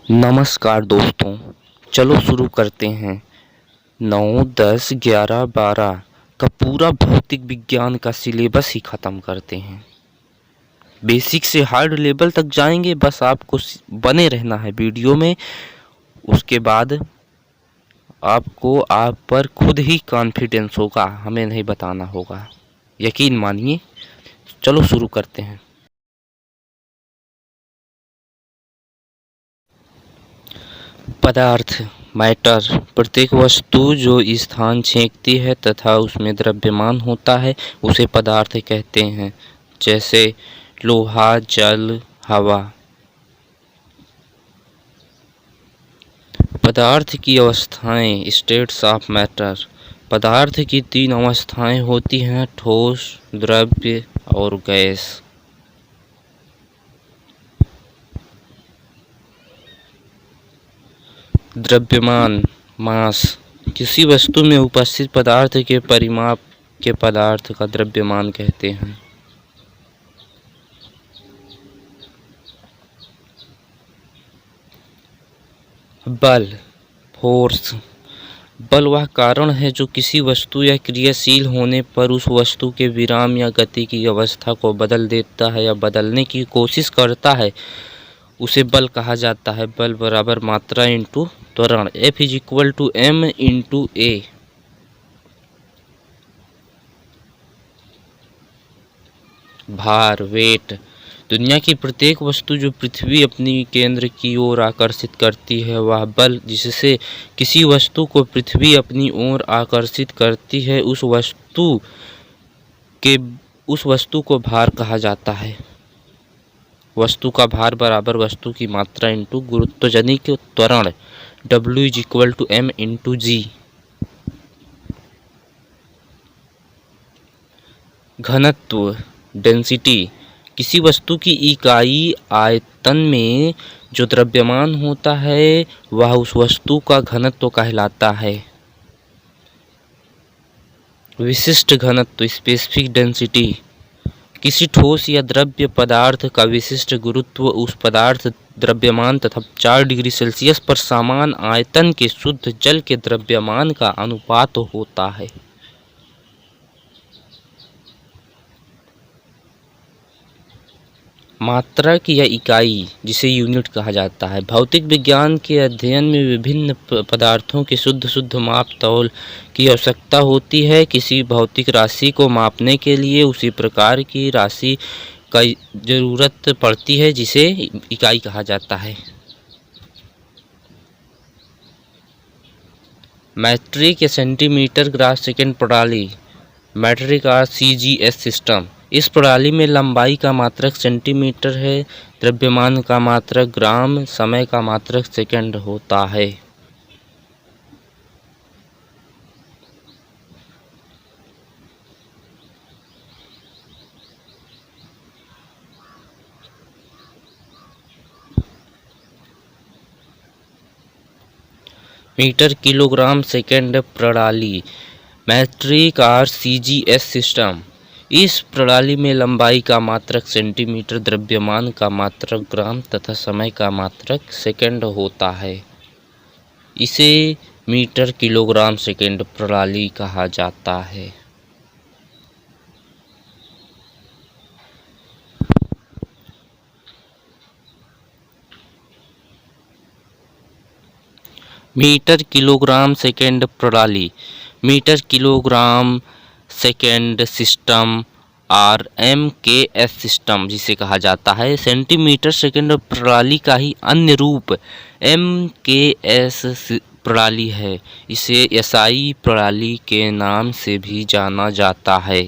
नमस्कार दोस्तों, चलो शुरू करते हैं। 9, 10, 11, 12 का पूरा भौतिक विज्ञान का सिलेबस ही ख़त्म करते हैं। बेसिक से हार्ड लेवल तक जाएंगे, बस आपको बने रहना है वीडियो में। उसके बाद आपको आप पर खुद ही कॉन्फिडेंस होगा, हमें नहीं बताना होगा, यकीन मानिए। चलो शुरू करते हैं। पदार्थ मैटर प्रत्येक वस्तु जो स्थान छेंकती है तथा उसमें द्रव्यमान होता है उसे पदार्थ कहते हैं। जैसे लोहा, जल, हवा। पदार्थ की अवस्थाएं स्टेट्स ऑफ मैटर। पदार्थ की 3 अवस्थाएं होती हैं, ठोस, द्रव्य और गैस। द्रव्यमान मास किसी वस्तु में उपस्थित पदार्थ के परिमाप के पदार्थ का द्रव्यमान कहते हैं। बल फोर्स। बल वह कारण है जो किसी वस्तु या क्रियाशील होने पर उस वस्तु के विराम या गति की अवस्था को बदल देता है या बदलने की कोशिश करता है, उसे बल कहा जाता है। बल बराबर मात्रा इंटू त्वरण, F is equal to M into A। भार वेट। दुनिया की प्रत्येक वस्तु जो पृथ्वी अपनी केंद्र की ओर आकर्षित करती है वह बल जिससे किसी वस्तु को पृथ्वी अपनी ओर आकर्षित करती है उस वस्तु को भार कहा जाता है। वस्तु का भार बराबर वस्तु की मात्रा इंटू गुरुत्वजनिक त्वरण, W is equal to M into G। घनत्व डेंसिटी। किसी वस्तु की इकाई आयतन में जो द्रव्यमान होता है वह उस वस्तु का घनत्व कहलाता है। विशिष्ट घनत्व स्पेसिफिक डेंसिटी। किसी ठोस या द्रव्य पदार्थ का विशिष्ट गुरुत्व उस पदार्थ, द्रव्यमान तथा 4 डिग्री सेल्सियस पर समान आयतन के शुद्ध जल के द्रव्यमान का अनुपात होता है। मात्रक या इकाई जिसे यूनिट कहा जाता है। भौतिक विज्ञान के अध्ययन में विभिन्न पदार्थों के शुद्ध माप तौल की आवश्यकता होती है। किसी भौतिक राशि को मापने के लिए उसी प्रकार की राशि का जरूरत पड़ती है जिसे इकाई कहा जाता है। मैट्रिक या सेंटीमीटर ग्राम सेकेंड प्रणाली, मैट्रिक और CGS सिस्टम। इस प्रणाली में लंबाई का मात्रक सेंटीमीटर है, द्रव्यमान का मात्रक ग्राम, समय का मात्रक सेकंड होता है। मीटर किलोग्राम सेकंड प्रणाली, मैट्रिक और CGS सिस्टम। इस प्रणाली में लंबाई का मात्रक सेंटीमीटर, द्रव्यमान का मात्रक ग्राम तथा समय का मात्रक सेकंड होता है। इसे मीटर किलोग्राम सेकंड प्रणाली कहा जाता है। मीटर किलोग्राम सेकंड प्रणाली, मीटर किलोग्राम सेकंड सिस्टम और MKS सिस्टम जिसे कहा जाता है। सेंटीमीटर सेकंड प्रणाली का ही अन्य रूप MKS प्रणाली है। इसे SI प्रणाली के नाम से भी जाना जाता है।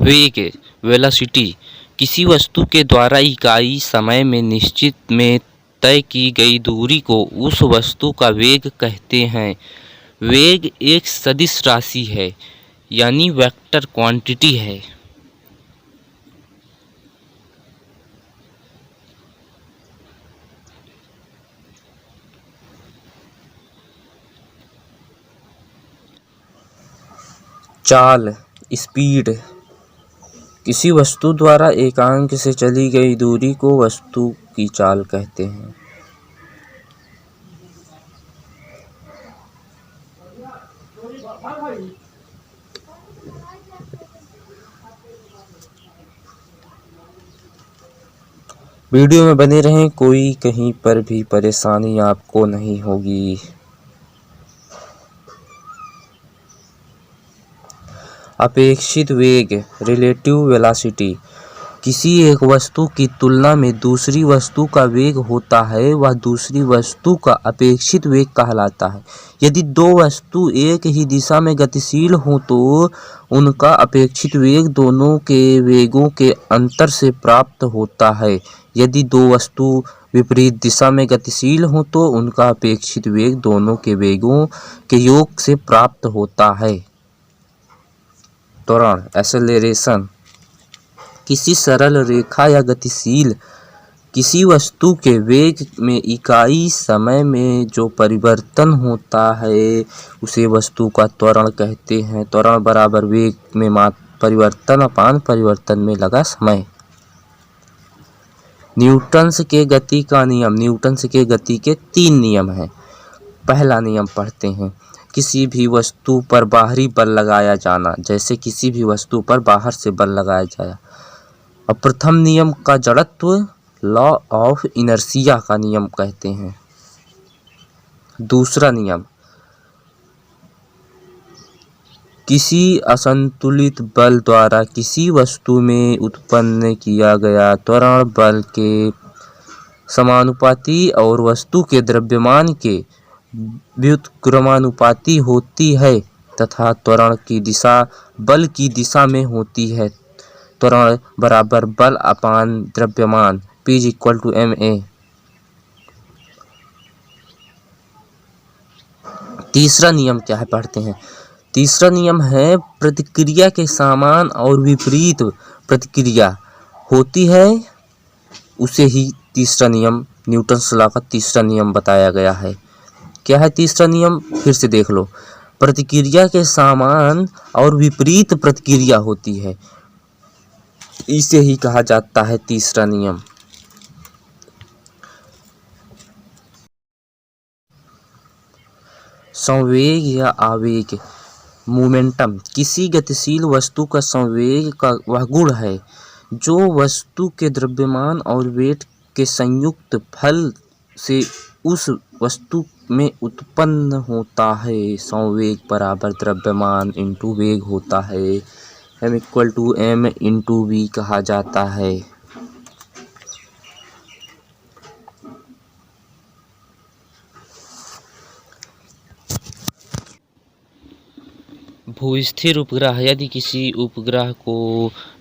वेग वेलोसिटी। किसी वस्तु के द्वारा इकाई समय में निश्चित में तय की गई दूरी को उस वस्तु का वेग कहते हैं। वेग एक सदिश राशि है, यानी वेक्टर क्वांटिटी है। चाल, स्पीड, किसी वस्तु द्वारा एकांक से चली गई दूरी को वस्तु की चाल कहते हैं। वीडियो में बने रहें, कोई कहीं पर भी परेशानी आपको नहीं होगी। अपेक्षित वेग, रिलेटिव वेलोसिटी, किसी एक वस्तु की तुलना में दूसरी वस्तु का वेग होता है, वह दूसरी वस्तु का अपेक्षित वेग कहलाता है। यदि दो वस्तु एक ही दिशा में गतिशील हों तो उनका अपेक्षित वेग दोनों के वेगों के अंतर से प्राप्त होता है। यदि दो वस्तु विपरीत दिशा में गतिशील हों तो उनका अपेक्षित वेग दोनों के वेगों के योग से प्राप्त होता है। त्वरण, एक्सेलरेशन, किसी सरल रेखा या गतिशील किसी वस्तु के वेग में इकाई समय में जो परिवर्तन होता है उसे वस्तु का त्वरण कहते हैं। त्वरण बराबर वेग में परिवर्तन अपान परिवर्तन में लगा समय। न्यूटन्स के गति का नियम, न्यूटन्स के गति के 3 नियम हैं। पहला नियम पढ़ते हैं, किसी भी वस्तु पर बाहरी बल लगाया जाना, जैसे किसी भी वस्तु पर बाहर से बल लगाया जाए। और प्रथम नियम का जड़त्व, लॉ ऑफ इनर्शिया का नियम कहते हैं। दूसरा नियम, किसी असंतुलित बल द्वारा किसी वस्तु में उत्पन्न किया गया त्वरण बल के समानुपाती और वस्तु के द्रव्यमान के व्युत्क्रमानुपाती होती है तथा त्वरण की दिशा बल की दिशा में होती है। त्वरण बराबर बल अपान द्रव्यमान, P = ma। तीसरा नियम क्या है पढ़ते हैं। तीसरा नियम है, प्रतिक्रिया के समान और विपरीत प्रतिक्रिया होती है, उसे ही तीसरा नियम, न्यूटन्स लॉ का तीसरा नियम बताया गया है। क्या है तीसरा नियम, फिर से देख लो। प्रतिक्रिया के समान और विपरीत प्रतिक्रिया होती है, इसे ही कहा जाता है तीसरा नियम। संवेग या आवेग, मोमेंटम, किसी गतिशील वस्तु का संवेग का वह गुण है जो वस्तु के द्रव्यमान और वेग के संयुक्त फल से उस वस्तु में उत्पन्न होता है। संवेग बराबर द्रव्यमान इंटू वेग होता है, m = m × v कहा जाता है। भूस्थिर उपग्रह, यदि किसी उपग्रह को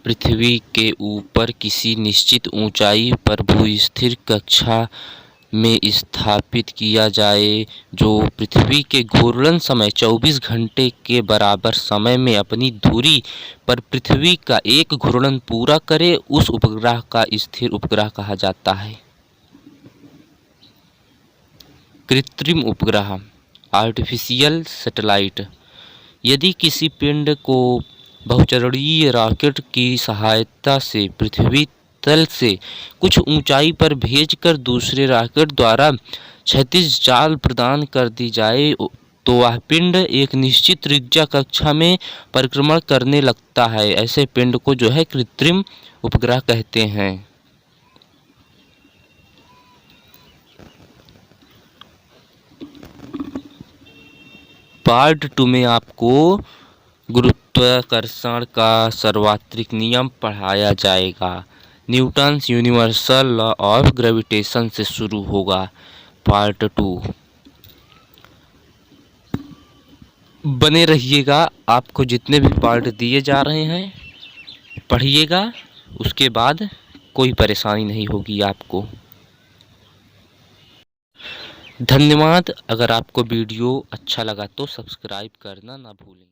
पृथ्वी के ऊपर किसी निश्चित ऊंचाई पर भूस्थिर कक्षा में स्थापित किया जाए जो पृथ्वी के घूर्णन समय 24 घंटे के बराबर समय में अपनी धुरी पर पृथ्वी का एक घूर्णन पूरा करे, उस उपग्रह का स्थिर उपग्रह कहा जाता है। कृत्रिम उपग्रह, आर्टिफिशियल सैटेलाइट, यदि किसी पिंड को बहुचरणीय रॉकेट की सहायता से पृथ्वी तल से कुछ ऊंचाई पर भेजकर दूसरे रॉकेट द्वारा क्षैतिज चाल प्रदान कर दी जाए तो वह पिंड एक निश्चित त्रिज्या कक्षा में परिक्रमण करने लगता है। ऐसे पिंड को जो है कृत्रिम उपग्रह कहते हैं। पार्ट 2 में आपको गुरुत्वाकर्षण का सार्वत्रिक नियम पढ़ाया जाएगा। Newton's universal law of gravitation से शुरू होगा पार्ट 2। बने रहिएगा, आपको जितने भी पार्ट दिए जा रहे हैं पढ़िएगा, उसके बाद कोई परेशानी नहीं होगी आपको। धन्यवाद। अगर आपको वीडियो अच्छा लगा तो सब्सक्राइब करना ना भूलें।